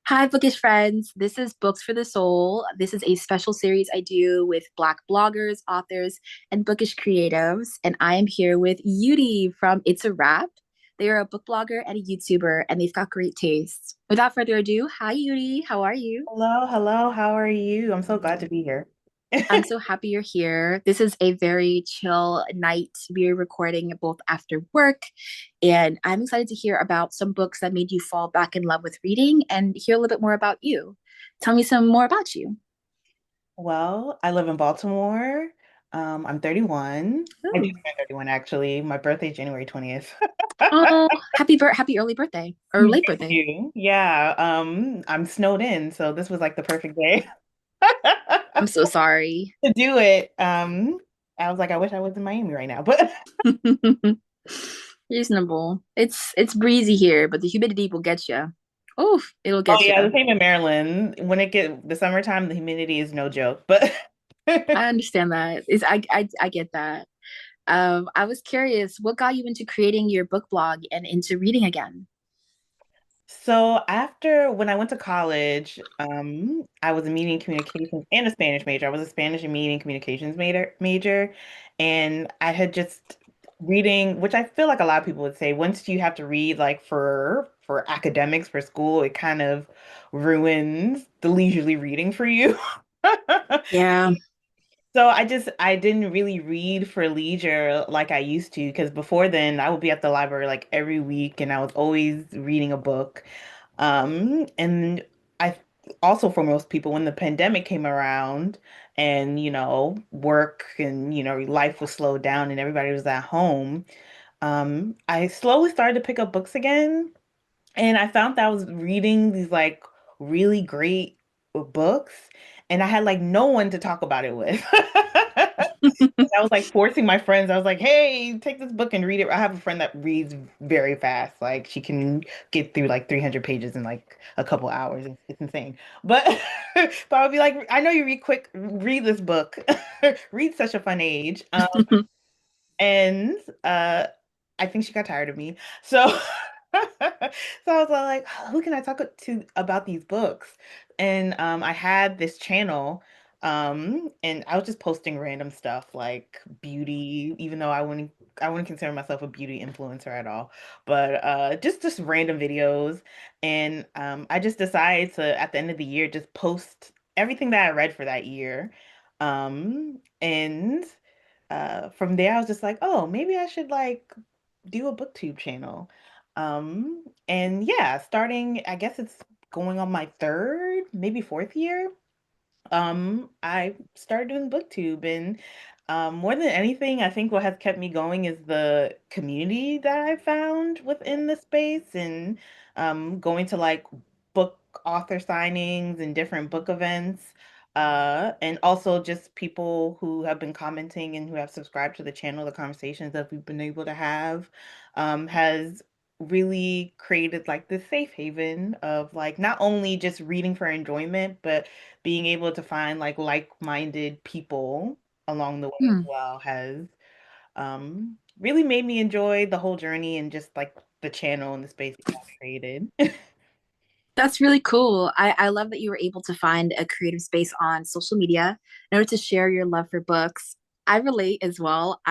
Hi, bookish friends. This is Books for the Soul. This is a special series I do with Black bloggers, authors, and bookish creatives. And I am here with Yudi from It's a Wrap. They are a book blogger and a YouTuber, and they've got great taste. Without further ado, hi, Yudi. How are you? Hello, hello. How are you? I'm so glad to be here. I'm so happy you're here. This is a very chill night. We're recording both after work, and I'm excited to hear about some books that made you fall back in love with reading and hear a little bit more about you. Tell me some more about you. Well, I live in Baltimore. I'm 31. I just Ooh. turned 31 actually. My birthday is January 20th. Oh, happy early birthday or Thank late birthday. you. Yeah, I'm snowed in, so this was like the perfect day I'm so sorry. to do it. I was like, I wish I was in Miami right now, but Reasonable. It's breezy here, but the humidity will get you. Oof, it'll oh get you. yeah, the same in Maryland. When it get the summertime, the humidity is no joke. But I understand that. I get that. I was curious, what got you into creating your book blog and into reading again? So after when I went to college, I was a media and communications and a Spanish major. I was a Spanish and media and communications major, and I had just reading, which I feel like a lot of people would say, once you have to read like for academics for school, it kind of ruins the leisurely reading for you. Yeah. So I didn't really read for leisure like I used to because before then I would be at the library like every week and I was always reading a book. And I also for most people when the pandemic came around and work and life was slowed down and everybody was at home, I slowly started to pick up books again and I found that I was reading these like really great books and I had like no one to talk about it with. I was like forcing my friends. I was like, "Hey, take this book and read it." I have a friend that reads very fast. Like she can get through like 300 pages in like a couple hours. It's insane. But but I would be like, "I know you read quick. Read this book. Read such a fun age." And I think she got tired of me. So so I was like, who can I talk to about these books? And I had this channel and I was just posting random stuff like beauty, even though I wouldn't consider myself a beauty influencer at all. But just random videos and I just decided to at the end of the year just post everything that I read for that year. And from there I was just like, oh, maybe I should like do a booktube channel. And yeah, starting, I guess it's going on my third, maybe fourth year. I started doing booktube and more than anything, I think what has kept me going is the community that I found within the space and going to like book author signings and different book events. And also just people who have been commenting and who have subscribed to the channel, the conversations that we've been able to have, has really created like this safe haven of like not only just reading for enjoyment, but being able to find like-minded people along the way as Hmm. well has really made me enjoy the whole journey and just like the channel and the space that I've created. That's really cool. I love that you were able to find a creative space on social media in order to share your love for books. I relate as well.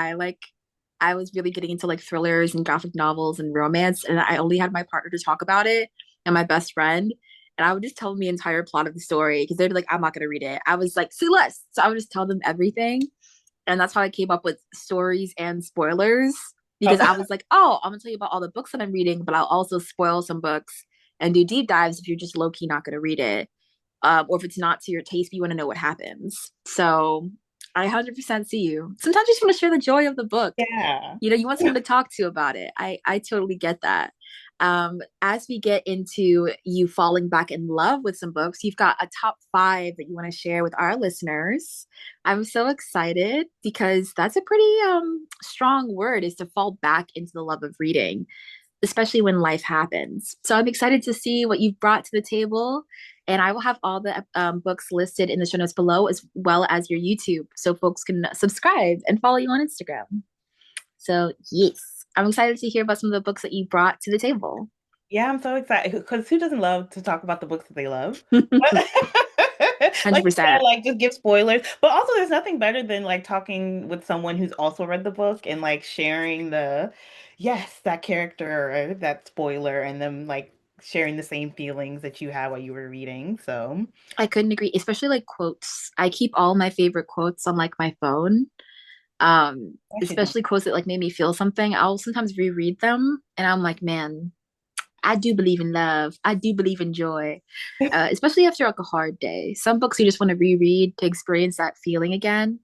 I was really getting into like thrillers and graphic novels and romance, and I only had my partner to talk about it and my best friend. And I would just tell them the entire plot of the story because they'd be like, I'm not gonna read it. I was like, see less. So I would just tell them everything. And that's how I came up with stories and spoilers because I Oh, was like, oh, I'm gonna tell you about all the books that I'm reading, but I'll also spoil some books and do deep dives if you're just low key not gonna read it, or if it's not to your taste, but you want to know what happens. So I 100% see you. Sometimes you just want to share the joy of the book. yeah. You want someone to talk to about it. I totally get that. As we get into you falling back in love with some books, you've got a top five that you want to share with our listeners. I'm so excited because that's a pretty strong word, is to fall back into the love of reading, especially when life happens. So I'm excited to see what you've brought to the table. And I will have all the books listed in the show notes below, as well as your YouTube, so folks can subscribe and follow you on Instagram. So, yes, I'm excited to hear about some of the books that you brought to the table. Yeah, I'm so excited because who doesn't love to talk about the books that they love? Like you said, 100%. like just give spoilers. But also there's nothing better than like talking with someone who's also read the book and like sharing the yes, that character or that spoiler and them like sharing the same feelings that you had while you were reading. So I couldn't agree, especially like quotes. I keep all my favorite quotes on like my phone. I should do. Especially quotes that like made me feel something. I'll sometimes reread them and I'm like, man, I do believe in love. I do believe in joy. Especially after like a hard day. Some books you just want to reread to experience that feeling again.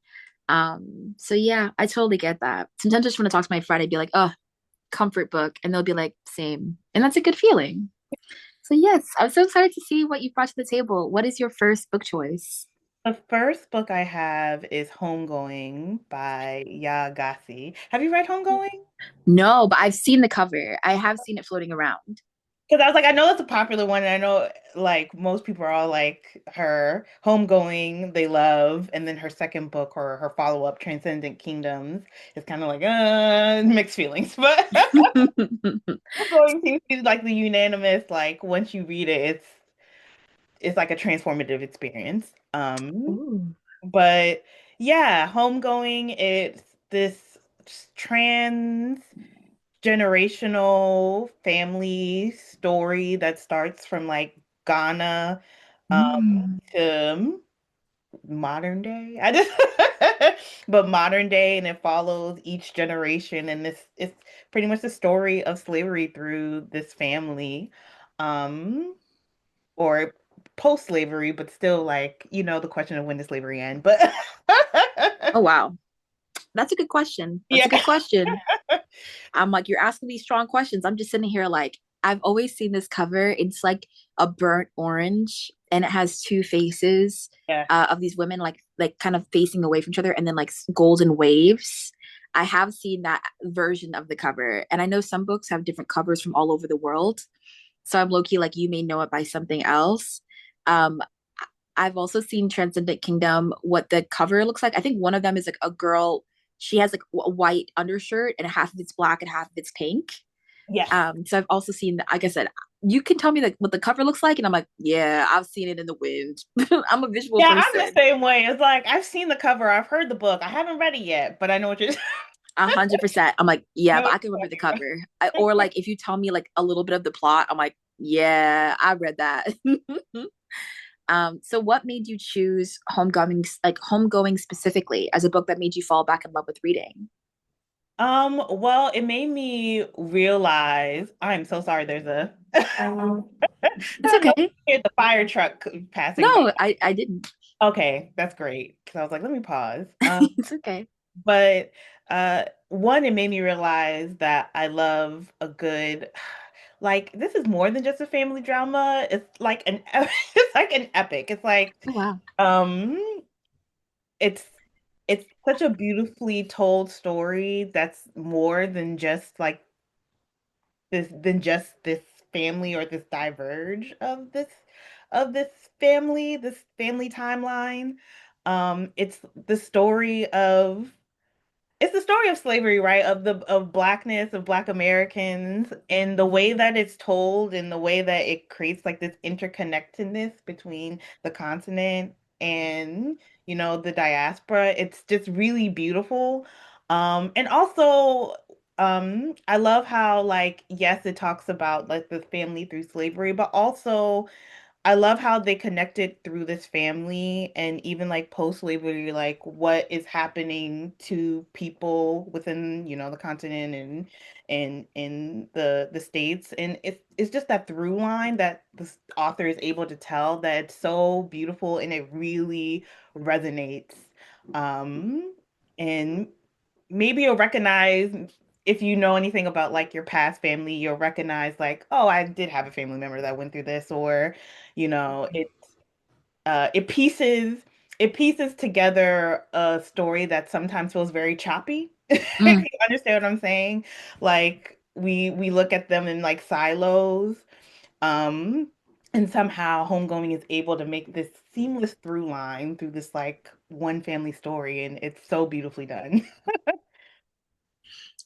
So yeah, I totally get that. Sometimes I just want to talk to my friend and be like, oh, comfort book, and they'll be like, same. And that's a good feeling. So yes, I'm so excited to see what you brought to the table. What is your first book choice? The first book I have is Homegoing by Yaa Gyasi. Have you read Homegoing? No, but I've seen the cover. I have seen it floating around. Because I was like, I know that's a popular one, and I know like most people are all like her Homegoing, they love, and then her second book or her follow-up, Transcendent Kingdoms, is kind of like mixed feelings. But Homegoing seems to be like the unanimous, like once you read it, it's like a transformative experience. Ooh. But yeah, Homegoing, it's this trans generational family story that starts from like Ghana Mm. to modern day. I just but modern day and it follows each generation and this it's pretty much the story of slavery through this family. Um or post-slavery, but still like, the question of when does slavery end? But Oh wow. That's a good question. That's yeah. a good question. I'm like, you're asking these strong questions. I'm just sitting here like, I've always seen this cover. It's like a burnt orange and it has two faces Yeah. of these women like kind of facing away from each other and then like golden waves. I have seen that version of the cover. And I know some books have different covers from all over the world. So I'm low key like you may know it by something else. Um, I've also seen Transcendent Kingdom, what the cover looks like. I think one of them is like a girl. She has like a white undershirt and half of it's black and half of it's pink. Yes. So I've also seen, like I said, you can tell me like what the cover looks like, and I'm like, yeah, I've seen it in the wind. I'm a visual Yeah, I'm the person. same way. It's like I've seen the cover, I've heard the book. I haven't read it yet, but I know what you're 100%. I'm like, I yeah, know but what I can remember the you're talking cover. Or like if you tell me like a little bit of the plot, I'm like, yeah, I read that. So what made you choose homegoing specifically as a book that made you fall back in love with reading? Well, it made me realize I'm so sorry there's a I It's don't know, okay. hear the fire truck passing by. No, I didn't. Okay, that's great. Because I was like, let me pause. It's okay. But one, it made me realize that I love a good like this is more than just a family drama. It's like an it's like an epic. It's like Oh wow. um it's it's such a beautifully told story that's more than just like this family or this diverge of this family timeline. It's the story of it's the story of slavery, right? Of blackness, of Black Americans, and the way that it's told and the way that it creates like this interconnectedness between the continent and, the diaspora. It's just really beautiful. And also, I love how like, yes, it talks about like the family through slavery, but also I love how they connected through this family and even like post-slavery, like what is happening to people within, the continent and in the States. And it's just that through line that this author is able to tell that it's so beautiful and it really resonates. And maybe you'll recognize if you know anything about like your past family, you'll recognize like, oh, I did have a family member that went through this, or it pieces together a story that sometimes feels very choppy. Mm, You understand what I'm saying? Like we look at them in like silos, um, and somehow Homegoing is able to make this seamless through line through this like one family story, and it's so beautifully done.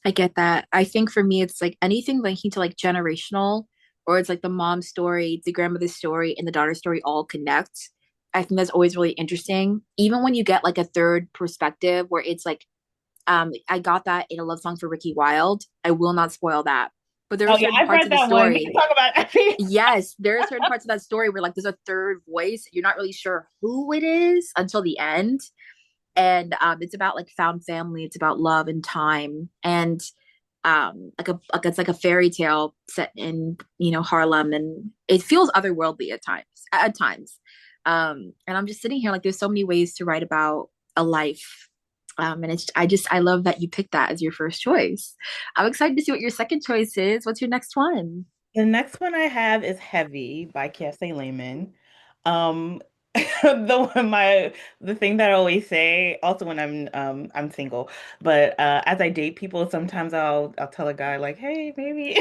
I get that. I think for me, it's like anything linking to like generational or it's like the mom's story, the grandmother's story, and the daughter's story all connect. I think that's always really interesting. Even when you get like a third perspective where it's like, I got that in a love song for Ricky Wilde. I will not spoil that. But there are Oh yeah, certain I've parts read of the that one. We can story. talk about it. Yes, there are certain parts of that story where like there's a third voice. You're not really sure who it is until the end. And it's about like found family, it's about love and time. And like it's like a fairy tale set in, you know, Harlem, and it feels otherworldly at times. And I'm just sitting here like there's so many ways to write about a life. And I love that you picked that as your first choice. I'm excited to see what your second choice is. What's your next one? The next one I have is Heavy by Kiese Laymon. Um, the one my the thing that I always say, also when I'm single, but as I date people, sometimes I'll tell a guy like, hey, maybe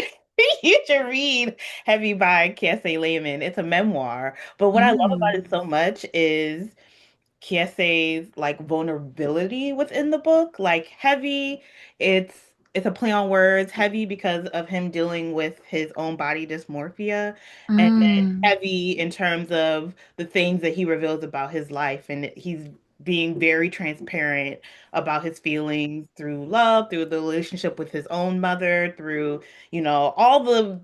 you should read Heavy by Kiese Laymon. It's a memoir, but what I love about Mm. it so much is Kiese's like vulnerability within the book. Like heavy, it's it's a play on words, heavy because of him dealing with his own body dysmorphia, and then Mm. heavy in terms of the things that he reveals about his life. And he's being very transparent about his feelings through love, through the relationship with his own mother, through, all the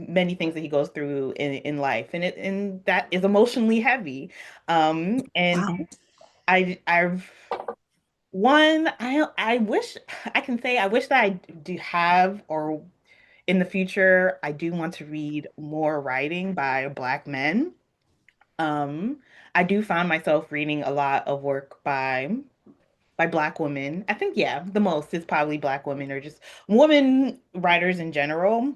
many things that he goes through in life. And that is emotionally heavy. And Wow. I've one I wish I can say I wish that I do have, or in the future I do want to read more writing by Black men. Um, I do find myself reading a lot of work by Black women. I think, yeah, the most is probably Black women, or just women writers in general.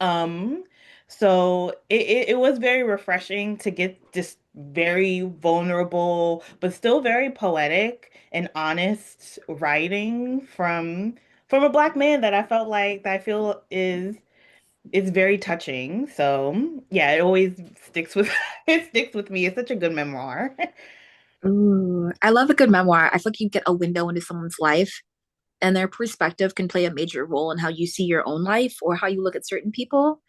Um, so it was very refreshing to get this very vulnerable, but still very poetic and honest writing from a Black man that I feel is very touching. So yeah, it always sticks with it sticks with me. It's such a good memoir. Ooh, I love a good memoir. I feel like you get a window into someone's life, and their perspective can play a major role in how you see your own life or how you look at certain people.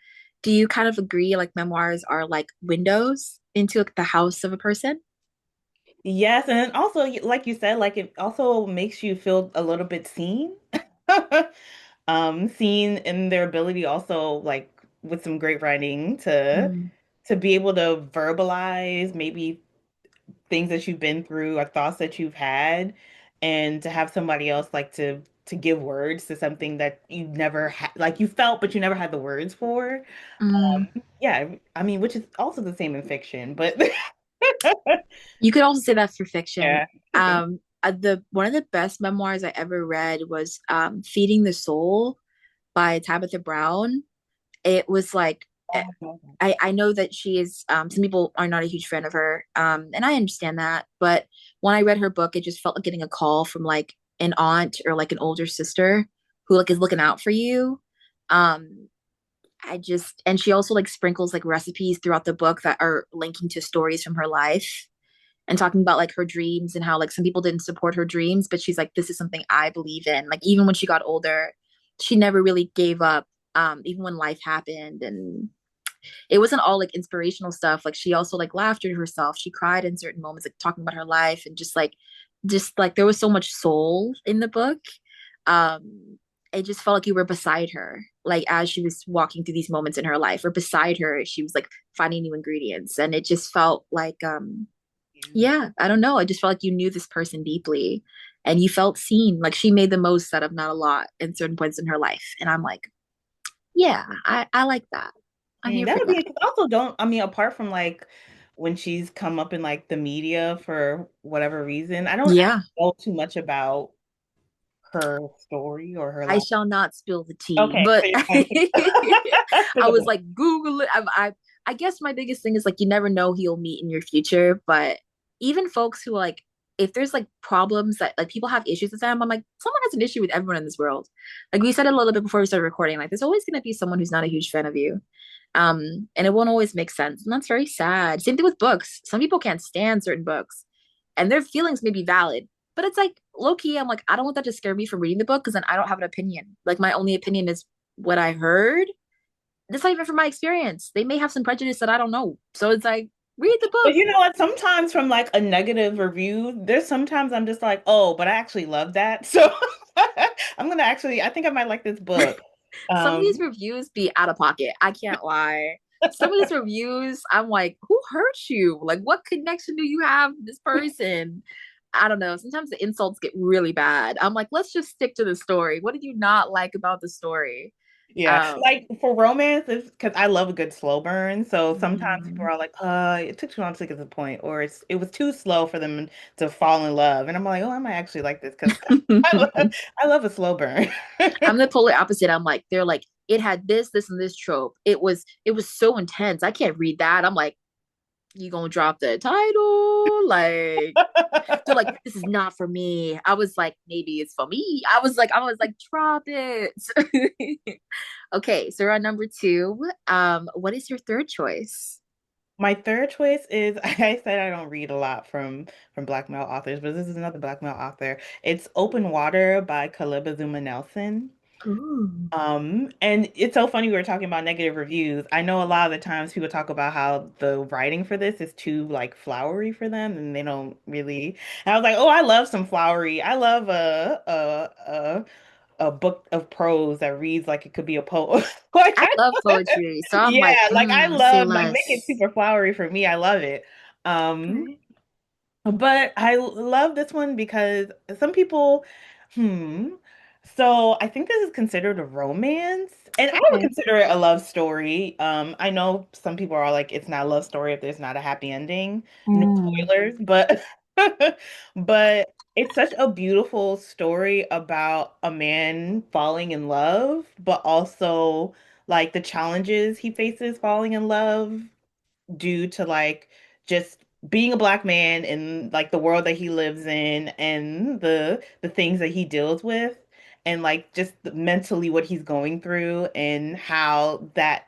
Do you kind of agree like memoirs are like windows into like, the house of a person? Yes, and then also, like you said, like it also makes you feel a little bit seen. Seen in their ability also, like with some great writing Mm, to be able to verbalize maybe things that you've been through or thoughts that you've had, and to have somebody else like to give words to something that you never had, like you felt but you never had the words for. mm. Yeah, I mean, which is also the same in fiction, but You could also say that for fiction. yeah. The one of the best memoirs I ever read was Feeding the Soul by Tabitha Brown. It was like I know that she is some people are not a huge fan of her, and I understand that, but when I read her book it just felt like getting a call from like an aunt or like an older sister who like is looking out for you. um and she also like sprinkles like recipes throughout the book that are linking to stories from her life and talking about like her dreams and how like some people didn't support her dreams, but she's like, this is something I believe in. Like even when she got older, she never really gave up, even when life happened. And it wasn't all like inspirational stuff. Like she also like laughed at herself. She cried in certain moments, like talking about her life, and just like there was so much soul in the book. It just felt like you were beside her, like as she was walking through these moments in her life, or beside her, she was like finding new ingredients. And it just felt like yeah, I don't know. I just felt like you knew this person deeply and you felt seen. Like she made the most out of not a lot in certain points in her life. And I'm like, yeah, I like that. I'm here That for would be that. because also don't I mean, apart from like when she's come up in like the media for whatever reason, I don't Yeah. actually know too much about her story or her I life. shall not spill the tea, Okay, but so you're fine for I the was book. like Google it. I guess my biggest thing is like you never know who you'll meet in your future, but even folks who like if there's like problems that like people have issues with them, I'm like someone has an issue with everyone in this world. Like we said it a little bit before we started recording, like there's always going to be someone who's not a huge fan of you. And it won't always make sense, and that's very sad. Same thing with books. Some people can't stand certain books, and their feelings may be valid, but it's like low key, I'm like, I don't want that to scare me from reading the book because then I don't have an opinion. Like my only opinion is what I heard. that's not even from my experience. They may have some prejudice that I don't know. So it's like, read the But book. you know what? Sometimes from like a negative review, there's sometimes I'm just like, oh, but I actually love that. So I'm gonna actually, I think I might like this book. Some of these Um, reviews be out of pocket. I can't lie. Some of these reviews, I'm like, who hurt you? Like, what connection do you have with this person? I don't know. Sometimes the insults get really bad. I'm like, let's just stick to the story. What did you not like about the story? yeah, Um, like for romance, it's because I love a good slow burn. So sometimes people mm, are like, it took too long to get to the point, or it was too slow for them to fall in love. And I'm like, oh, I might actually like this because I love, I love a slow burn. I'm the polar opposite. I'm like, they're like, it had this, this, and this trope. It was so intense. I can't read that. I'm like, you gonna drop the title? Like, they're like, this is not for me. I was like, maybe it's for me. I was like, drop it. Okay, so we're on number two. What is your third choice? My third choice is I said I don't read a lot from Black male authors, but this is another Black male author. It's Open Water by Caleb Azumah Nelson. Ooh. And it's so funny we were talking about negative reviews. I know a lot of the times people talk about how the writing for this is too like flowery for them and they don't really. And I was like, oh, I love some flowery. I love a book of prose that reads like it could be a poem. Like I love poetry, so I'm like, yeah, like I say love like make it less. super flowery for me. I love it. Um, Okay. but I love this one because some people, hmm. So I think this is considered a romance, and I would Okay. consider it a love story. I know some people are like, it's not a love story if there's not a happy ending. No Mm. spoilers, but but it's such a beautiful story about a man falling in love, but also like the challenges he faces falling in love due to like just being a black man and like the world that he lives in and the things that he deals with and like just mentally what he's going through and how that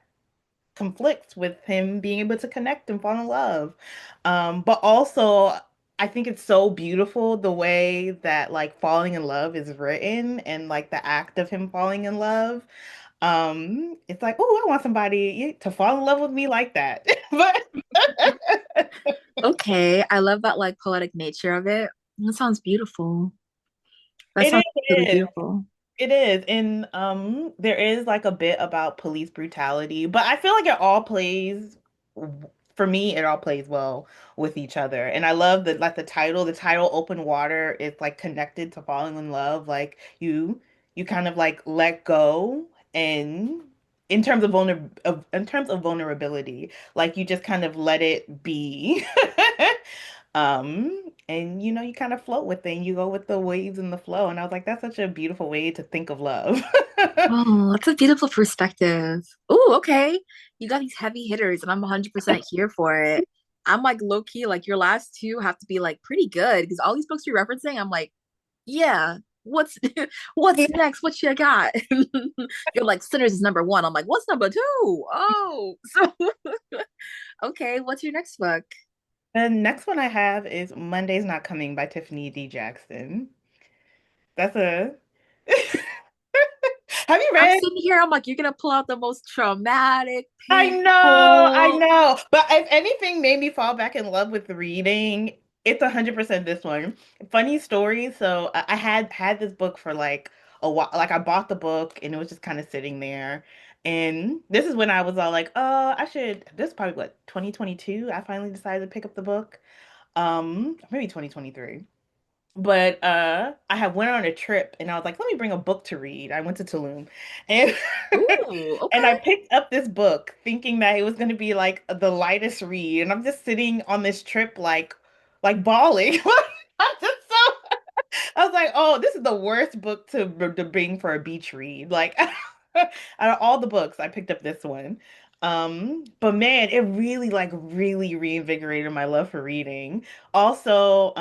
conflicts with him being able to connect and fall in love. But also I think it's so beautiful the way that like falling in love is written and like the act of him falling in love. It's like, oh, I want somebody to fall in love with me like that. But Okay, I love that like poetic nature of it. That sounds beautiful. That it sounds really is. beautiful. It is. And there is like a bit about police brutality, but I feel like it all plays for me, it all plays well with each other. And I love that like the title Open Water is like connected to falling in love. Like you kind of like let go and in terms of in terms of vulnerability, like you just kind of let it be. And you know, you kind of float with it and you go with the waves and the flow. And I was like, that's such a beautiful way to think of love. Oh, that's a beautiful perspective. Oh, okay. You got these heavy hitters, and I'm 100% here for it. I'm like low key, like your last two have to be like pretty good because all these books you're referencing, I'm like, yeah, what's what's next? What you got? You're like Sinners is number one. I'm like, what's number two? Oh, so okay, what's your next book? The next one I have is Monday's Not Coming by Tiffany D. Jackson. That's a Have you I'm read? sitting here, I'm like, you're gonna pull out the most traumatic, I painful. know. But if anything made me fall back in love with reading, it's 100% this one. Funny story. So I had this book for like a while. Like I bought the book and it was just kind of sitting there. And this is when I was all like, I should, this is probably what, 2022. I finally decided to pick up the book. Maybe 2023. But I had went on a trip and I was like, let me bring a book to read. I went to Tulum and Ooh, and I okay. picked up this book thinking that it was going to be like the lightest read. And I'm just sitting on this trip like bawling. I'm just so I was like, oh, this is the worst book to bring for a beach read. Like out of all the books, I picked up this one. But man, it really like really reinvigorated my love for reading. Also,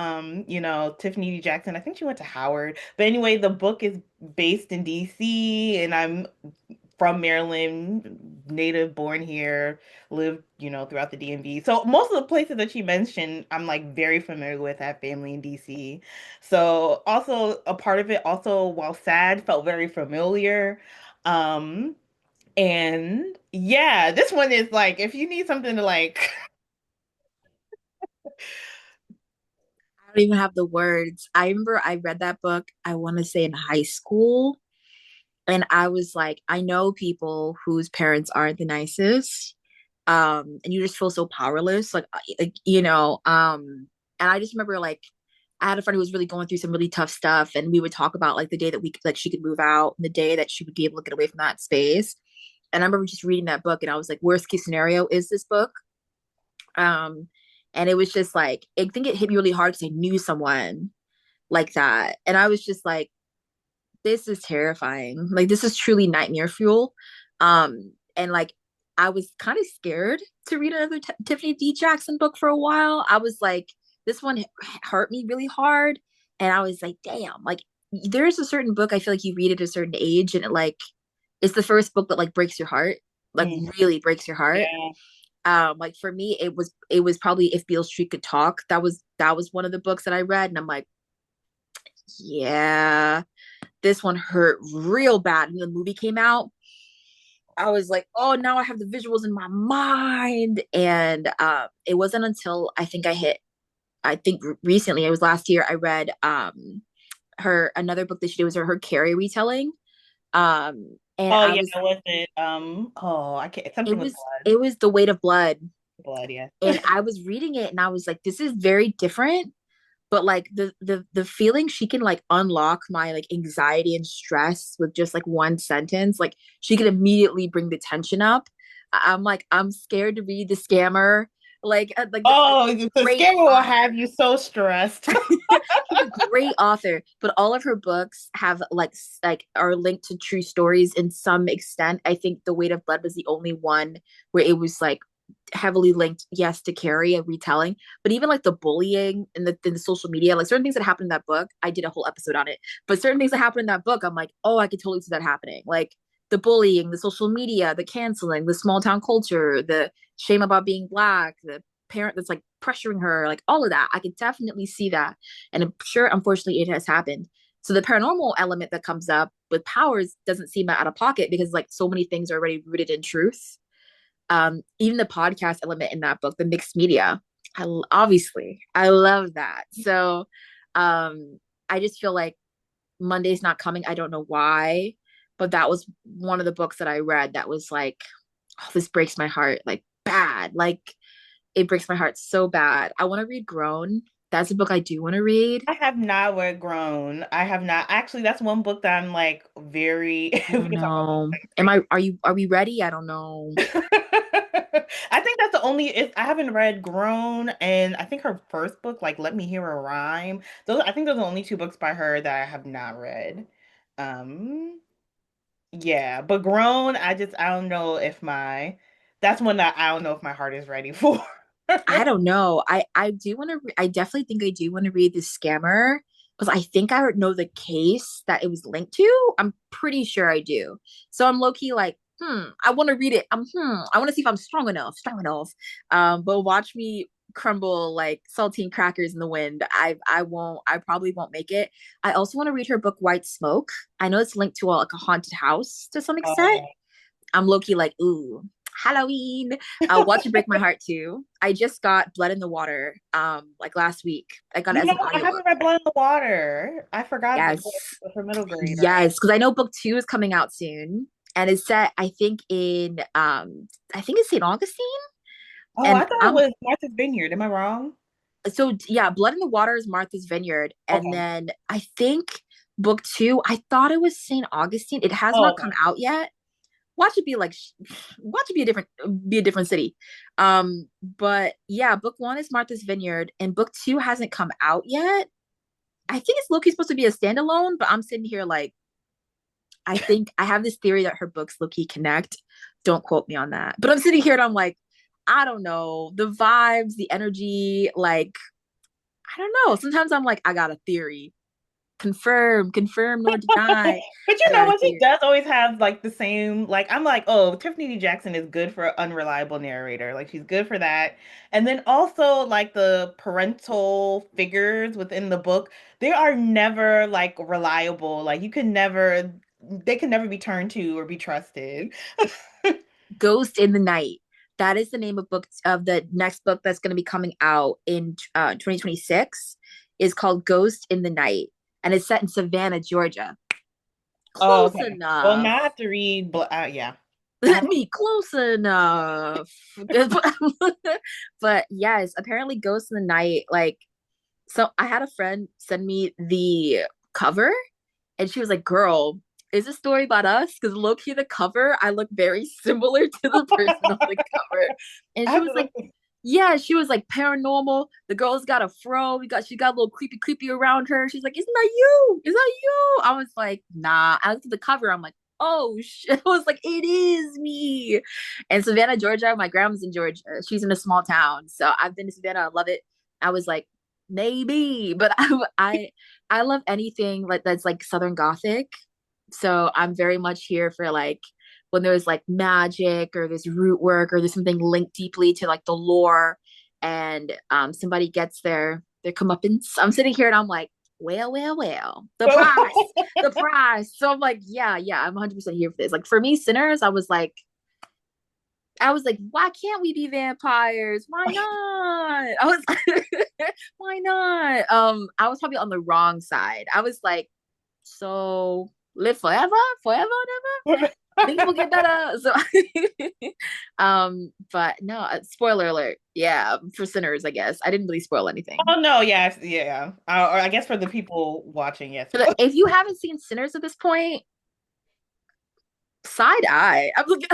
you know, Tiffany D. Jackson, I think she went to Howard. But anyway, the book is based in DC and I'm from Maryland, native born here, lived, you know, throughout the DMV. So most of the places that she mentioned, I'm like very familiar with, have family in DC. So also a part of it also while sad felt very familiar. Um And yeah, this one is like if you need something to like I don't even have the words. I remember I read that book, I want to say in high school. And I was like, I know people whose parents aren't the nicest. And you just feel so powerless. And I just remember like I had a friend who was really going through some really tough stuff, and we would talk about like the day that we like she could move out, and the day that she would be able to get away from that space. And I remember just reading that book, and I was like, worst case scenario is this book. Um, and it was just like I think it hit me really hard because I knew someone like that, and I was just like, this is terrifying. Like this is truly nightmare fuel. And like I was kind of scared to read another Tiffany D. Jackson book for a while. I was like, this one hurt me really hard, and I was like, damn. Like there's a certain book I feel like you read at a certain age, and it's the first book that like breaks your heart, like mm, really breaks your heart. yeah. Like for me, it was probably If Beale Street Could Talk. That was one of the books that I read, and I'm like, yeah, this one hurt real bad. And the movie came out, I was like, oh, now I have the visuals in my mind. And it wasn't until I think recently, it was last year, I read her another book that she did was her Carrie retelling. And Oh I yeah, was was it oh I can't it something with was blood. it was The Weight of Blood. Blood, yeah. And I was reading it and I was like, this is very different, but like the feeling she can like unlock my like anxiety and stress with just like one sentence, like she can immediately bring the tension up. I'm like, I'm scared to read The Scammer. Like Oh, the great scare will author. have you so stressed. She's a great author, but all of her books have like are linked to true stories in some extent. I think The Weight of Blood was the only one where it was like heavily linked, yes, to Carrie, a retelling, but even like the bullying and the social media, like certain things that happened in that book, I did a whole episode on it. But certain things that happened in that book, I'm like, oh, I could totally see that happening. Like the bullying, the social media, the canceling, the small town culture, the shame about being black, the parent that's like pressuring her, like all of that. I could definitely see that. And I'm sure, unfortunately, it has happened. So the paranormal element that comes up with powers doesn't seem out of pocket because like so many things are already rooted in truth. Even the podcast element in that book, the mixed media, obviously I love that. So I just feel like Monday's not coming. I don't know why, but that was one of the books that I read that was like, oh, this breaks my heart, like bad. Like it breaks my heart so bad. I want to read Grown. That's a book I do want to read. I have not read Grown. I have not. Actually, that's one book that I'm like very I we don't can talk about know. like great. Are we ready? I don't know. I think that's the only I haven't read Grown and I think her first book, like Let Me Hear a Rhyme. Those I think those are the only two books by her that I have not read. Um yeah, but Grown, I don't know if my that's one that I don't know if my heart is ready for. I don't know. I do want to. I definitely think I do want to read The Scammer because I think I know the case that it was linked to. I'm pretty sure I do. So I'm low key like, I want to read it. I want to see if I'm strong enough. Strong enough. But watch me crumble like saltine crackers in the wind. I won't. I probably won't make it. I also want to read her book White Smoke. I know it's linked to like a haunted house to some extent. Oh. I'm low key like, ooh, Halloween. Watch It Break My Heart too. I just got Blood in the Water like last week. I got it You as know, an I audiobook. haven't read Blood in the Water. I forgot that Yes. for middle grade, right? Yes, because I know book 2 is coming out soon. And it's set, I think, in I think it's St. Augustine. Oh, I And thought it I'm was Martha's Vineyard. Am I wrong? so yeah, Blood in the Water is Martha's Vineyard. And Okay. then I think book 2, I thought it was St. Augustine. It has Oh, not okay. come out yet. Watch it be like watch it be a different city. But yeah, book 1 is Martha's Vineyard and book 2 hasn't come out yet. I think it's Loki supposed to be a standalone, but I'm sitting here like I think I have this theory that her books Loki connect. Don't quote me on that. But I'm sitting here and I'm like, I don't know. The vibes, the energy, like I don't know. Sometimes I'm like, I got a theory. Confirm nor deny. But you I know got a what? She theory. does always have like the same, like, I'm like, oh, Tiffany D. Jackson is good for unreliable narrator. Like, she's good for that. And then also, like, the parental figures within the book, they are never like reliable. Like, you can never they can never be turned to or be trusted. Ghost in the Night. That is the name of the next book that's going to be coming out in 2026. Is called Ghost in the Night, and it's set in Savannah, Georgia. Oh, Close okay. Well, now enough. I have to read, yeah. I Let have me close enough. But yes, apparently Ghost in the Night, like, so I had a friend send me the cover and she was like, girl, is this story about us? Because low key the cover, I look very similar to the person on the cover. And I she have was to like, look. yeah, she was like paranormal. The girl's got a fro. She got a little creepy around her. She's like, isn't that you? Is that you? I was like, nah. I looked at the cover. I'm like, oh shit. I was like, it is me. And Savannah, Georgia, my grandma's in Georgia. She's in a small town. So I've been to Savannah. I love it. I was like, maybe, but I love anything like that's like Southern Gothic. So I'm very much here for like when there's like magic or there's root work or there's something linked deeply to like the lore and somebody gets their comeuppance. I'm sitting here and I'm like, well, the prize. So I'm like, yeah, I'm 100% here for this. Like for me, Sinners, I was like, why can't we be vampires? Why not? I was like, why not? I was probably on the wrong side. I was like, so live forever and ever. Things will get better. So, but no, spoiler alert. Yeah, for Sinners, I guess I didn't really spoil anything. Oh no, yeah. Or I guess for the people watching, yes. But if you haven't seen Sinners at this point, side eye. I'm looking.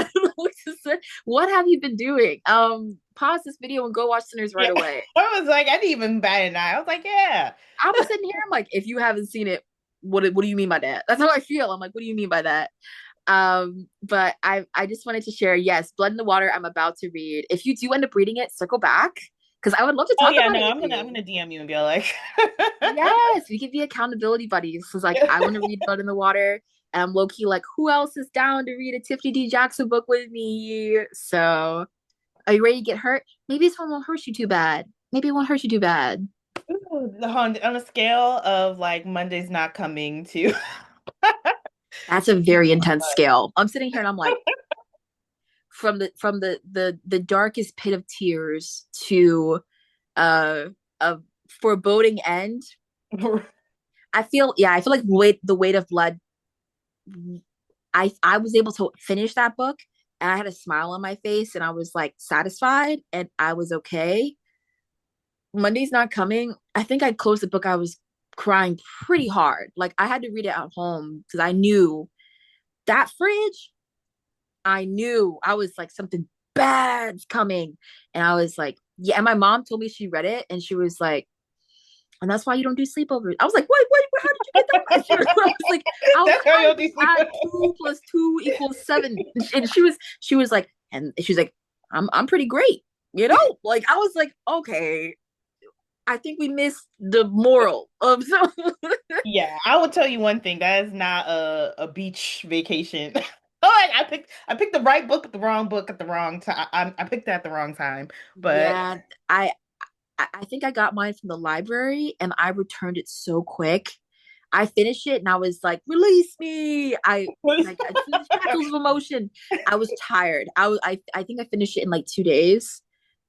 What have you been doing? Pause this video and go watch Sinners right Yeah. away. I was like, I didn't even bat an eye. I was like, yeah. I was sitting here. I'm like, if you haven't seen it, what do you mean by that? That's how I feel. I'm like, what do you mean by that? But I just wanted to share. Yes, Blood in the Water. I'm about to read. If you do end up reading it, circle back because I would love to Oh talk yeah, about no, it with I'm you. gonna DM you and be like, Yes, we could be accountability buddies. So it's like I want to read Blood in the Water. And I'm low key like, who else is down to read a Tiffany D. Jackson book with me? So are you ready to get hurt? Maybe this one won't hurt you too bad. Maybe it won't hurt you too bad. on a scale of like Monday's not coming to That's a very intense scale. I'm sitting here and I'm like, from the darkest pit of tears to a foreboding end. I feel like the weight of blood. I was able to finish that book and I had a smile on my face and I was like satisfied and I was okay. Monday's not coming. I think I closed the book. I was crying pretty hard. Like I had to read it at home because I knew that fridge. I knew I was like something bad's coming, and I was like, yeah. And my mom told me she read it, and she was like, and that's why you don't do sleepovers. I was like, what? How did you get that much? I was like, That's how I you'll just do add 2 + 2 = 7, and she was like, and she was like, I'm pretty great, Like I was like, okay, I think we missed the moral of so. Yeah, I will tell you one thing. That is not a beach vacation. Oh, I picked the right book at the wrong book at the wrong time. I picked that at the wrong time. But Yeah, I think I got mine from the library and I returned it so quick. I finished it and I was like, release me. I feel the shackles of emotion. I was tired. I think I finished it in like 2 days,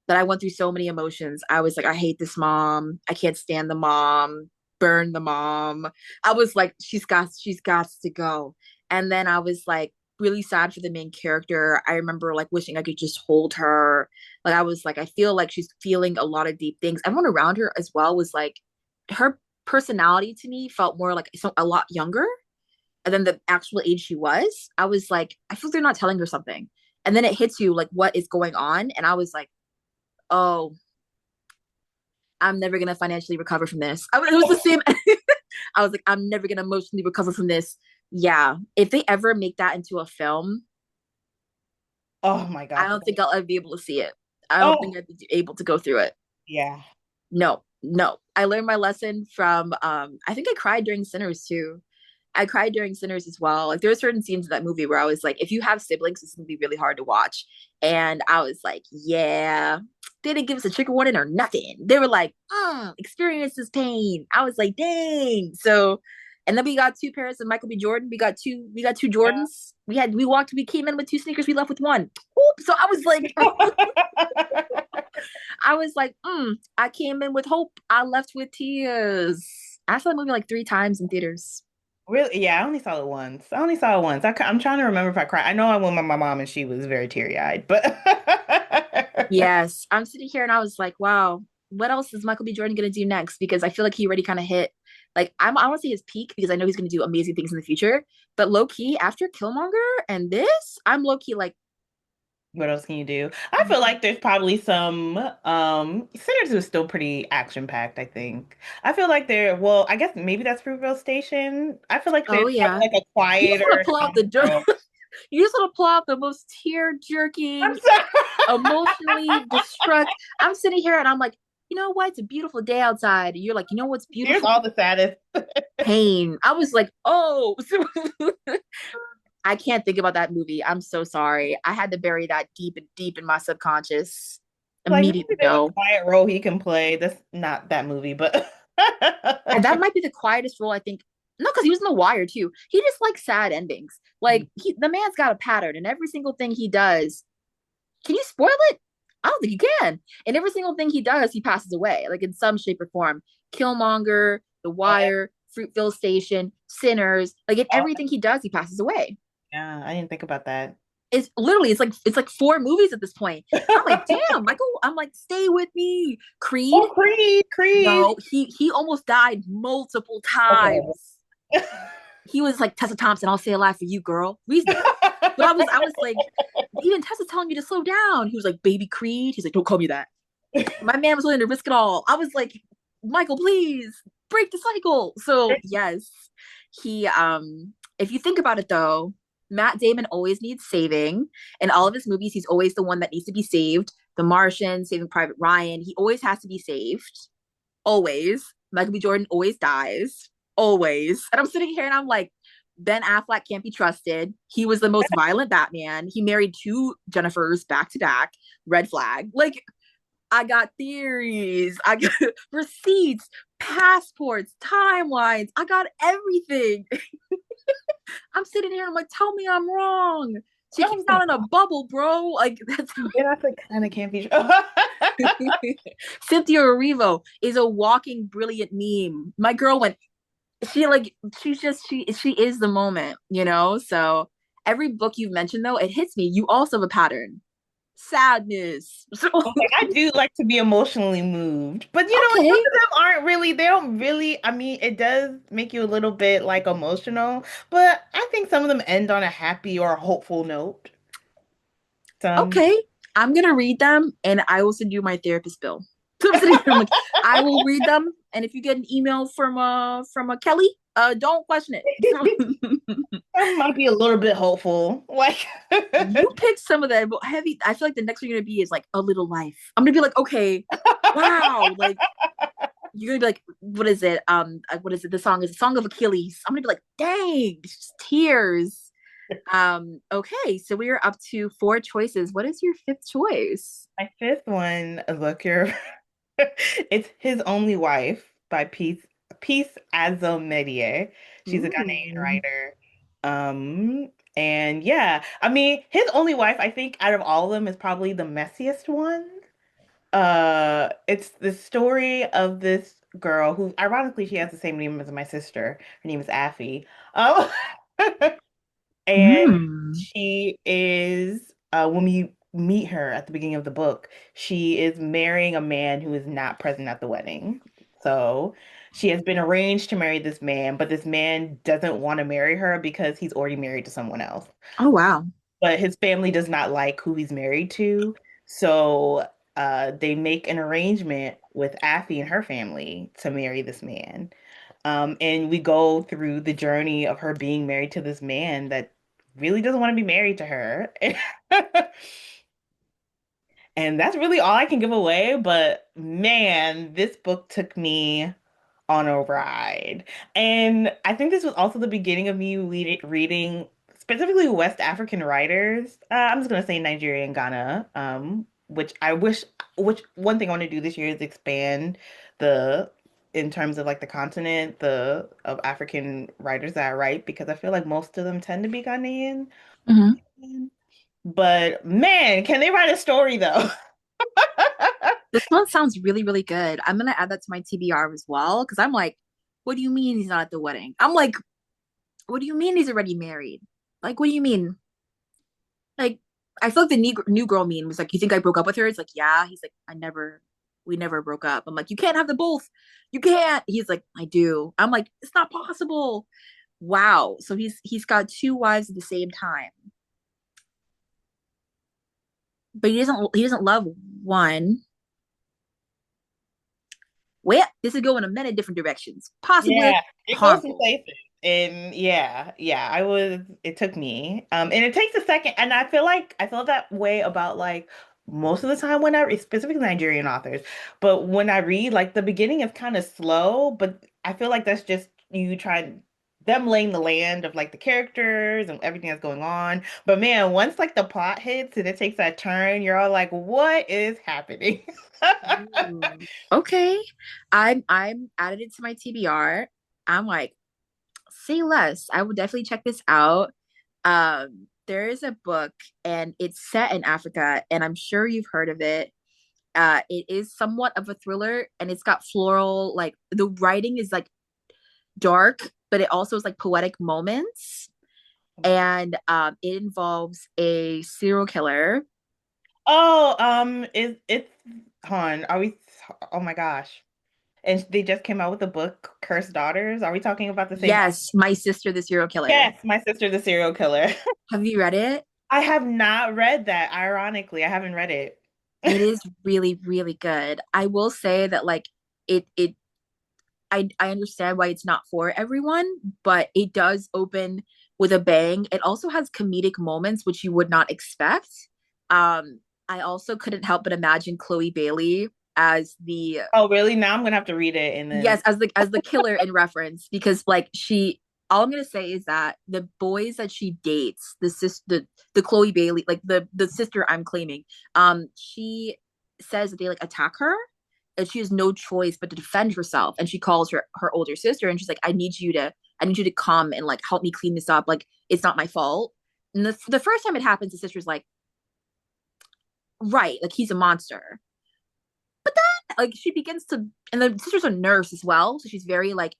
but I went through so many emotions. I was like, I hate this mom. I can't stand the mom. Burn the mom. I was like, she's got to go. And then I was like really sad for the main character. I remember like wishing I could just hold her. Like I was like, I feel like she's feeling a lot of deep things. Everyone around her as well was like, her personality to me felt more like a lot younger than the actual age she was. I was like, I feel like they're not telling her something. And then it hits you like what is going on. And I was like, oh, I'm never gonna financially recover from this. It was the same. I was like, I'm never gonna emotionally recover from this. Yeah, if they ever make that into a film, oh my I gosh. don't think I'll ever be able to see it. I don't think Oh, I'd be able to go through it. yeah. No, no. I learned my lesson from. I think I cried during Sinners too. I cried during Sinners as well. Like there were certain scenes in that movie where I was like, if you have siblings, this is gonna be really hard to watch. And I was like, yeah. They didn't give us a trigger warning or nothing. They were like, experience this pain. I was like, dang. So And then we got two pairs of Michael B. Jordan. We got two Yeah. Jordans. We came in with two sneakers, we left with one. Oop. So I came in with hope. I left with tears. I saw the movie like three times in theaters. Really? Yeah, I only saw it once. I only saw it once. I'm trying to remember if I cried. I know I went with my mom and she was very teary-eyed, but Yes. I'm sitting here and I was like, wow, what else is Michael B. Jordan gonna do next? Because I feel like he already kind of hit like I want to say his peak because I know he's gonna do amazing things in the future. But low key, after Killmonger and this, I'm low key like, what else can you do? I feel like there's probably some Sinners was still pretty action-packed, I think. I feel like well, I guess maybe that's Fruitvale Station. I feel like oh there's probably yeah. like a You just want quieter to pull out genre. you just want to pull out the most tear I'm jerking, sorry. emotionally destruct. I'm sitting here and I'm like, you know what? It's a beautiful day outside. You're like, you know what's Here's beautiful? all the saddest. Pain. I was like, oh, I can't think about that movie. I'm so sorry. I had to bury that deep and deep in my subconscious. Like maybe Immediately there's a no. quiet role he can play. That's not that movie, but And that might be the quietest role I think. No, because he was in The Wire too. He just likes sad endings. Like the man's got a pattern, and every single thing he does. Can you spoil it? I don't think you can. And every single thing he does, he passes away, like in some shape or form. Killmonger, The oh, Wire, Fruitville Station, Sinners. Like in oh, everything he does, he passes away. yeah, I didn't think about that. It's literally it's like four movies at this point. I'm like, damn, Michael. I'm like, stay with me. Creed. Oh, Creed, Creed. No, he almost died multiple Okay. times. He was like Tessa Thompson. I'll stay alive for you, girl. But I was like, even Tessa's telling me to slow down. He was like, baby Creed. He's like, don't call me that. My man was willing to risk it all. I was like, Michael, please break the cycle. So yes, he if you think about it though, Matt Damon always needs saving. In all of his movies, he's always the one that needs to be saved. The Martian, Saving Private Ryan, he always has to be saved. Always. Michael B. Jordan always dies. Always. And I'm sitting here and I'm like, Ben Affleck can't be trusted. He was the most violent Batman. He married two Jennifers back to back. Red flag. Like, I got theories. I got receipts, passports, timelines. I got everything. I'm sitting here. I'm like, tell me I'm wrong. She keeps out in a bubble, bro. Like that's Ben Affleck kind of can't be. Cynthia Erivo is a walking brilliant meme. My girl went. She is the moment, you know. So every book you've mentioned though, it hits me. You also have a pattern. Sadness. So Okay, I do like to be emotionally moved, but some okay, of them aren't really, they don't really, I mean, it does make you a little bit like emotional, but I think some of them end on a happy or a hopeful note. Some, okay. I'm gonna read them and I will send you my therapist bill. So I'm sitting here, I'm like, I will read them, and if you get an email from a Kelly, don't question it. So some might be a little bit hopeful. Like, you picked some of the heavy. I feel like the next one you're gonna be is like A Little Life. I'm gonna be like, okay, wow, like you're gonna be like, what is it? What is it? The song is a Song of Achilles. I'm gonna be like, dang, it's just tears. Okay, so we are up to four choices. What is your fifth choice? my fifth one, look, it's His Only Wife by Peace Adzo Medie. She's a Ghanaian Ooh. writer. Um, and yeah, I mean, His Only Wife, I think out of all of them is probably the messiest one. It's the story of this girl who, ironically, she has the same name as my sister. Her name is Affy. Um, and Mm. she is, when we meet her at the beginning of the book, she is marrying a man who is not present at the wedding. So she has been arranged to marry this man, but this man doesn't want to marry her because he's already married to someone else. Oh wow. But his family does not like who he's married to. So they make an arrangement with Affy and her family to marry this man. And we go through the journey of her being married to this man that really doesn't want to be married to her. And that's really all I can give away. But man, this book took me on a ride. And I think this was also the beginning of me reading specifically West African writers. I'm just gonna say Nigeria and Ghana, which one thing I want to do this year is expand the in terms of like the continent, the of African writers that I write, because I feel like most of them tend to be Ghanaian. Mhm. But man, can they write a story though? This one sounds really, really good. I'm gonna add that to my TBR as well because I'm like, what do you mean he's not at the wedding? I'm like, what do you mean he's already married? Like, what do you mean? Like, I feel like the new girl meme was like, you think I broke up with her? It's like, yeah. He's like, we never broke up. I'm like, you can't have the both. You can't. He's like, I do. I'm like, it's not possible. Wow. So he's got two wives at the same time, but he doesn't love one. Well, this is going in many different directions, possibly Yeah, it goes some harmful. places. And yeah, it took me. And it takes a second. And I feel that way about like most of the time when I read, specifically Nigerian authors. But when I read, like the beginning is kind of slow, but I feel like that's just you trying them laying the land of like the characters and everything that's going on. But man, once like the plot hits and it takes that turn, you're all like, what is happening? Ooh. Okay. I'm added it to my TBR. I'm like, say less. I would definitely check this out. There is a book and it's set in Africa, and I'm sure you've heard of it. It is somewhat of a thriller and it's got floral, like the writing is like dark, but it also is like poetic moments. And it involves a serial killer. Oh, is it's hon, are we oh my gosh. And they just came out with a book, Cursed Daughters. Are we talking about the same author? Yes, My Sister, the Serial Killer. Yes, My Sister the Serial Killer. Have you read it? I have not read that, ironically. I haven't read it. It is really, really good. I will say that like it I understand why it's not for everyone, but it does open with a bang. It also has comedic moments which you would not expect. I also couldn't help but imagine Chloe Bailey as the Oh, really? Now I'm gonna have to read it and yes, then as the killer in reference because like she all I'm gonna say is that the boys that she dates, the Chloe Bailey, like the sister I'm claiming, she says that they like attack her and she has no choice but to defend herself. And she calls her older sister and she's like, I need you to come and like help me clean this up. Like it's not my fault. And the first time it happens, the sister's like, right, like he's a monster. Like she begins to, and the sister's a nurse as well, so she's very like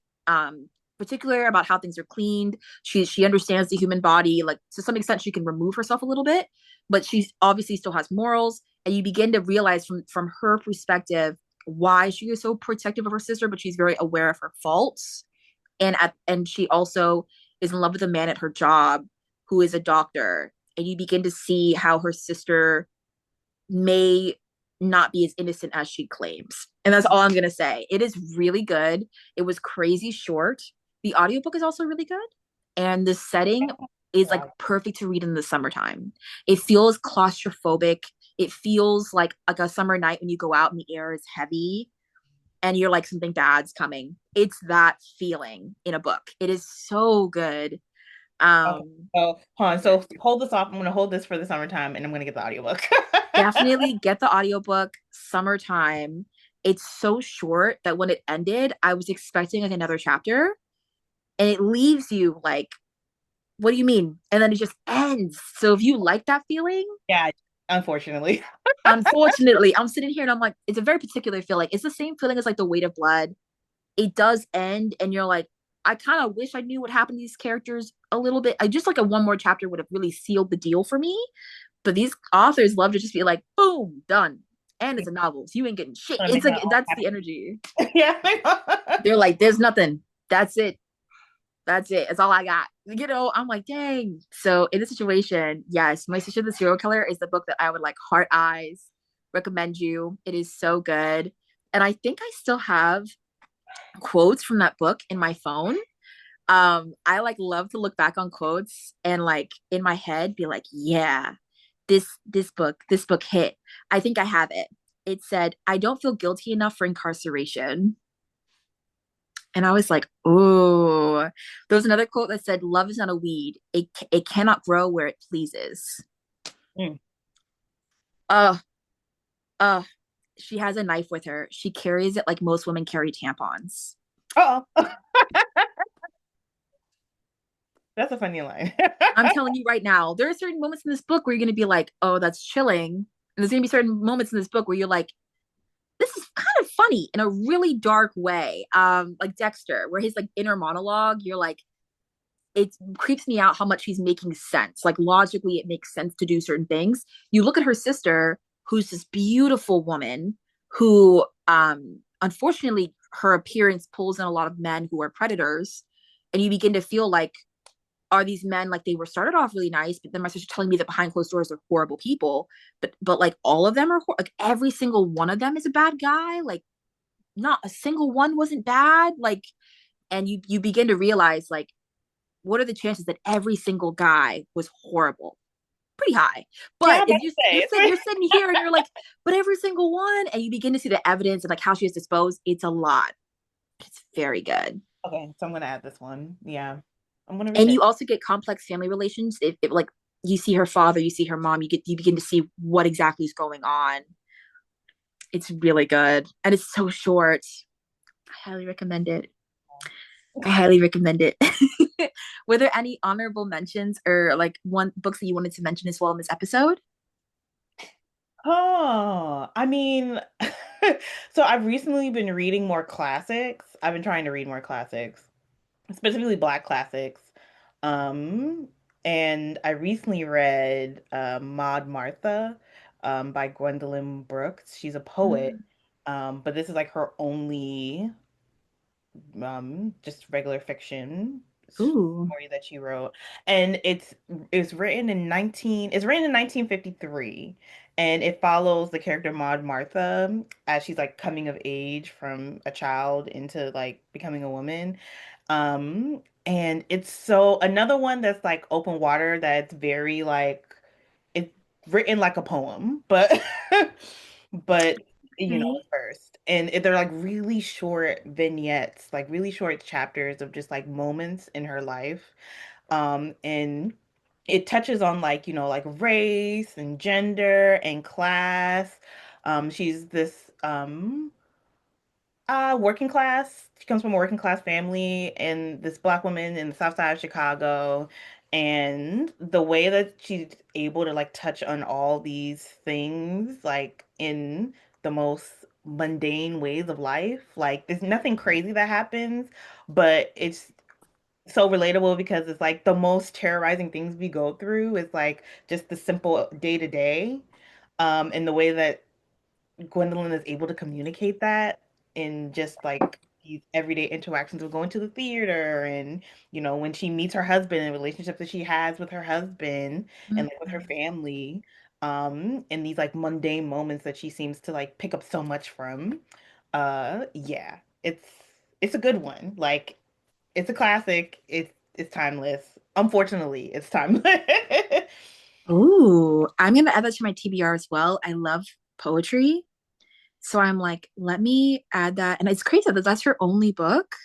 particular about how things are cleaned. She understands the human body, like to some extent she can remove herself a little bit, but she's obviously still has morals. And you begin to realize from her perspective why she is so protective of her sister, but she's very aware of her faults. And she also is in love with a man at her job who is a doctor, and you begin to see how her sister may not be as innocent as she claims. And that's all I'm going to say. It is really good. It was crazy short. The audiobook is also really good. And the setting is like perfect to read in the summertime. It feels claustrophobic. It feels like a summer night when you go out and the air is heavy and you're like something bad's coming. It's that feeling in a book. It is so good. okay. Um So, hon, yeah. so hold this off. I'm gonna hold this for the summertime and I'm gonna get the audiobook. Definitely get the audiobook summertime. It's so short that when it ended, I was expecting like another chapter and it leaves you like, what do you mean? And then it just ends. So if you like that feeling, Yeah, unfortunately. unfortunately, I'm sitting here and I'm like, it's a very particular feeling. It's the same feeling as like The Weight of Blood. It does end and you're like, I kind of wish I knew what happened to these characters a little bit. I just like a one more chapter would have really sealed the deal for me. But these authors love to just be like, boom, done. And it's a novel. So you ain't getting shit. Gonna It's make like that all that's the happen. energy. Yeah. They're like, there's nothing. That's it. That's it. That's all I got. You know, I'm like, dang. So in this situation, yes, My Sister the Serial Killer is the book that I would like heart eyes recommend you. It is so good. And I think I still have quotes from that book in my phone. I like love to look back on quotes and like in my head be like, yeah, this book hit. I think I have it. It said, I don't feel guilty enough for incarceration. And I was like, oh. There was another quote that said, love is not a weed. It cannot grow where it pleases. Mm. Uh uh She has a knife with her. She carries it like most women carry tampons. Oh, that's a funny line. I'm telling you right now, there are certain moments in this book where you're going to be like, oh, that's chilling. And there's going to be certain moments in this book where you're like, this is kind of funny in a really dark way. Like Dexter, where his like inner monologue, you're like, it creeps me out how much he's making sense. Like logically, it makes sense to do certain things. You look at her sister, who's this beautiful woman who, unfortunately, her appearance pulls in a lot of men who are predators, and you begin to feel like, are these men like they were started off really nice, but then my sister's telling me that behind closed doors they're horrible people. But like all of them are like every single one of them is a bad guy. Like not a single one wasn't bad. Like, and you begin to realize like what are the chances that every single guy was horrible? Pretty high. Yeah, But I'm about if to say. you're sitting here and you're like, but every single one, and you begin to see the evidence of like how she is disposed, it's a lot. It's very good. Okay, so I'm gonna add this one. Yeah, I'm gonna read And it. you also get complex family relations. If like you see her father, you see her mom, you begin to see what exactly is going on. It's really good. And it's so short. I highly recommend it. I highly recommend it. Were there any honorable mentions or like one books that you wanted to mention as well in this episode? Oh, I mean, so I've recently been reading more classics. I've been trying to read more classics, specifically Black classics. Um, and I recently read Maud Martha by Gwendolyn Brooks. She's a poet, Mm. but this is like her only just regular fiction Ooh. story that she wrote. And it's written in 1953, and it follows the character Maud Martha as she's like coming of age from a child into like becoming a woman. And it's so another one that's like open water that's very like it's written like a poem, but but Okay. it's first. And they're like really short vignettes, like really short chapters of just like moments in her life. And it touches on like, like race and gender and class. She's this working class. She comes from a working class family and this black woman in the south side of Chicago. And the way that she's able to like touch on all these things, like in the most mundane ways of life, like there's nothing crazy that happens, but it's so relatable because it's like the most terrorizing things we go through is like just the simple day to day. And the way that Gwendolyn is able to communicate that in just like these everyday interactions of going to the theater and when she meets her husband and relationships that she has with her husband and like with her Mm. family and these like mundane moments that she seems to like pick up so much from. Yeah, it's a good one. Like it's a classic. It's timeless. Unfortunately, it's timeless. Ooh, I'm gonna add that to my TBR as well. I love poetry. So I'm like, let me add that. And it's crazy that that's her only book.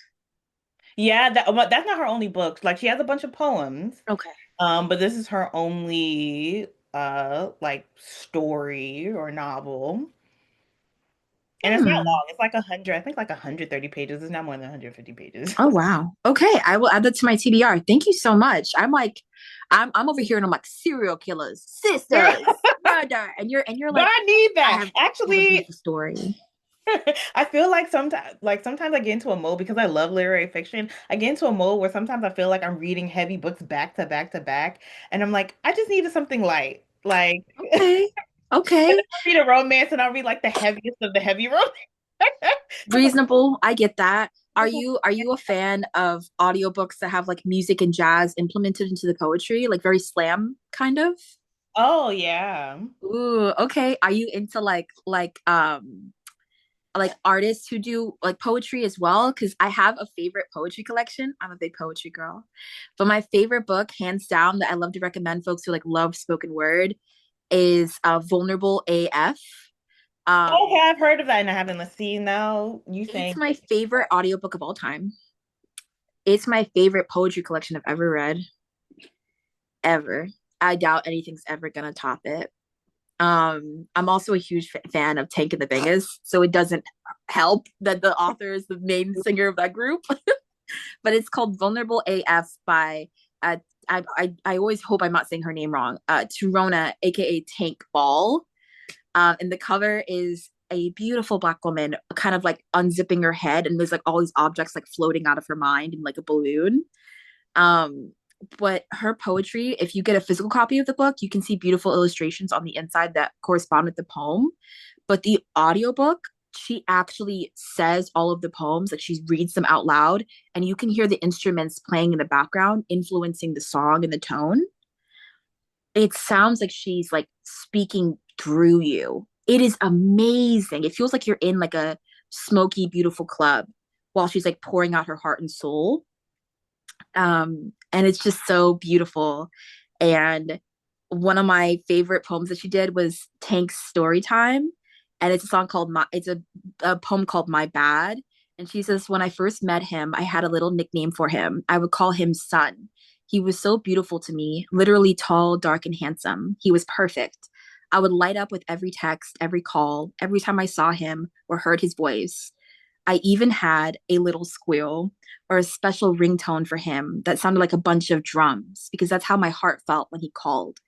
Yeah, that's not her only book. Like she has a bunch of poems. Okay. But this is her only like story or novel. And it's not Hmm. long. It's like 100, I think like 130 pages. It's not more than 150 pages. Oh wow. Okay, I will add that to my TBR. Thank you so much. I'm like, I'm over here and I'm like serial killers, Girl, sisters, murder, and you're but like, I need I that. have a Actually, beautiful story. I feel like sometimes I get into a mode because I love literary fiction. I get into a mode where sometimes I feel like I'm reading heavy books back to back to back, and I'm like, I just needed something light. Like Okay. Okay. read a romance and I'll read like the heaviest of the heavy romance. I'm like, Reasonable. I get that. Are this one- you a fan of audiobooks that have like music and jazz implemented into the poetry, like very slam kind of? oh yeah. Ooh, okay. Are you into like artists who do like poetry as well? Because I have a favorite poetry collection. I'm a big poetry girl. But my favorite book, hands down, that I love to recommend folks who like love spoken word is Vulnerable AF. Okay, Um, I've heard of that and I haven't. Let's see now. You it's saying my favorite audiobook of all time. It's my favorite poetry collection I've ever read, ever. I doubt anything's ever gonna top it. I'm also a huge fan of Tank and the Bangas, so it doesn't help that the author is the main singer of that group. But it's called Vulnerable AF by uh, I always hope I'm not saying her name wrong. Turona, aka Tank Ball. And the cover is a beautiful black woman kind of like unzipping her head, and there's like all these objects like floating out of her mind in like a balloon. Um, but her poetry, if you get a physical copy of the book, you can see beautiful illustrations on the inside that correspond with the poem. But the audiobook, she actually says all of the poems, like she reads them out loud, and you can hear the instruments playing in the background, influencing the song and the tone. It sounds like she's like speaking through you. It is amazing. It feels like you're in like a smoky, beautiful club while she's like pouring out her heart and soul. And it's just so beautiful. And one of my favorite poems that she did was Tank's Story Time. And it's a song called it's a poem called My Bad. And she says, when I first met him, I had a little nickname for him. I would call him Sun. He was so beautiful to me, literally tall, dark, and handsome. He was perfect. I would light up with every text, every call, every time I saw him or heard his voice. I even had a little squeal or a special ringtone for him that sounded like a bunch of drums because that's how my heart felt when he called.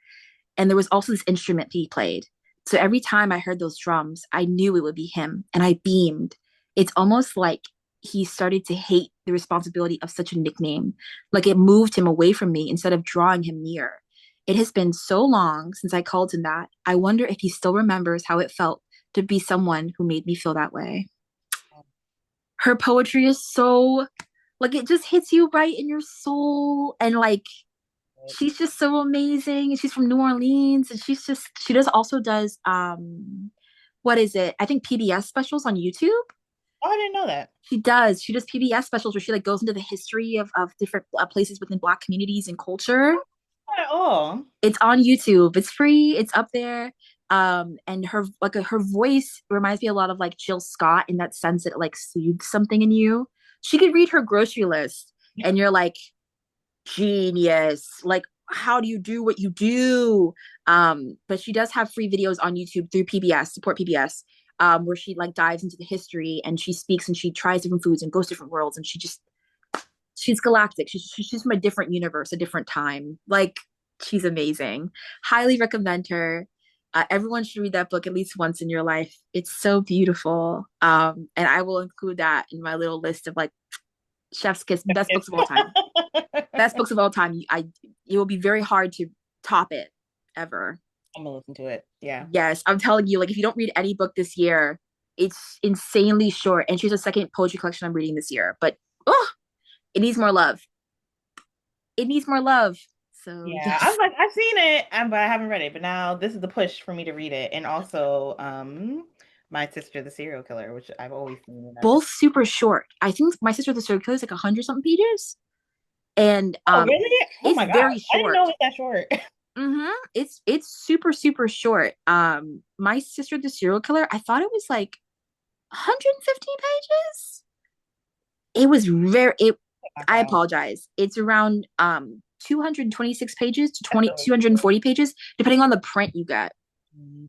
And there was also this instrument he played. So every time I heard those drums, I knew it would be him and I beamed. It's almost like he started to hate the responsibility of such a nickname. Like it moved him away from me instead of drawing him near. It has been so long since I called him that. I wonder if he still remembers how it felt to be someone who made me feel that way. Her poetry is so like it just hits you right in your soul, and like she's just so amazing, and she's from New Orleans, and she does also does what is it, I think PBS specials on YouTube. Oh, I didn't know that. She does PBS specials where she like goes into the history of different places within Black communities and culture. Not at all. It's on YouTube. It's free. It's up there. And her voice reminds me a lot of like Jill Scott in that sense that it like soothes something in you. She could read her grocery list, and you're like, genius. Like, how do you do what you do? But she does have free videos on YouTube through PBS, support PBS, where she like dives into the history and she speaks and she tries different foods and goes to different worlds, and she's galactic. She's from a different universe, a different time. Like she's amazing. Highly recommend her. Everyone should read that book at least once in your life. It's so beautiful. And I will include that in my little list of like chef's kiss best books of all time. Best books of all time. It will be very hard to top it ever. I'm gonna listen to it. Yeah. Yes, I'm telling you, like if you don't read any book this year, it's insanely short. And she's a second poetry collection I'm reading this year, but oh, it needs more love. It needs more love. So Yeah, yes. I've seen it, but I haven't read it. But now this is the push for me to read it, and also My Sister the Serial Killer, which I've always seen, and I've just Both super short. I think My Sister the Serial Killer is like 100 something pages. And oh really? Oh it's my gosh, very I didn't short. know it was that short. It's super super short. My Sister the Serial Killer, I thought it was like 115 pages. It was very it Oh my I God, apologize. It's around 226 pages to that's 20 really 240 pages depending on the print you get. cool.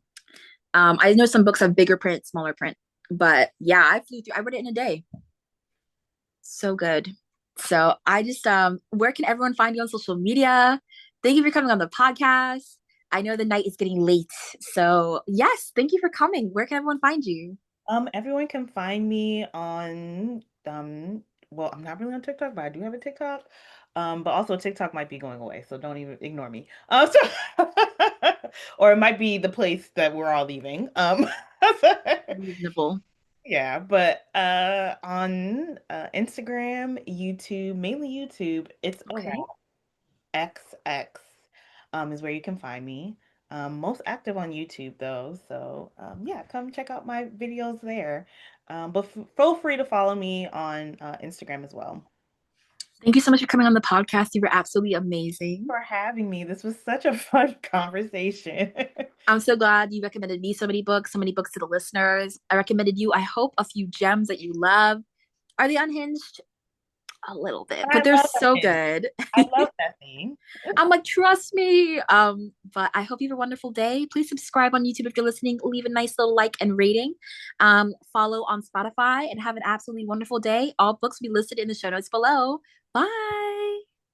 I know some books have bigger print, smaller print, but yeah, I read it in a day. So good. So I just where can everyone find you on social media? Thank you for coming on the podcast. I know the night is getting late. So yes, thank you for coming. Where can everyone find you? Everyone can find me on well, I'm not really on TikTok, but I do have a TikTok. But also TikTok might be going away, so don't even ignore me. Or it might be the place that we're all leaving. Reasonable. Yeah, but on Instagram, YouTube, mainly YouTube, it's Okay. around XX is where you can find me. Most active on YouTube though, so yeah, come check out my videos there. But f feel free to follow me on Instagram as well. Thank you so much for coming on the podcast. You were absolutely amazing. For having me. This was such a fun conversation. I'm so glad you recommended me so many books to the listeners. I recommended you, I hope, a few gems that you love. Are they unhinged? a little bit, I but they're love that so thing. good. I love that thing. I'm like, trust me. But I hope you have a wonderful day. Please subscribe on YouTube if you're listening. Leave a nice little like and rating. Follow on Spotify and have an absolutely wonderful day. All books will be listed in the show notes below. Bye.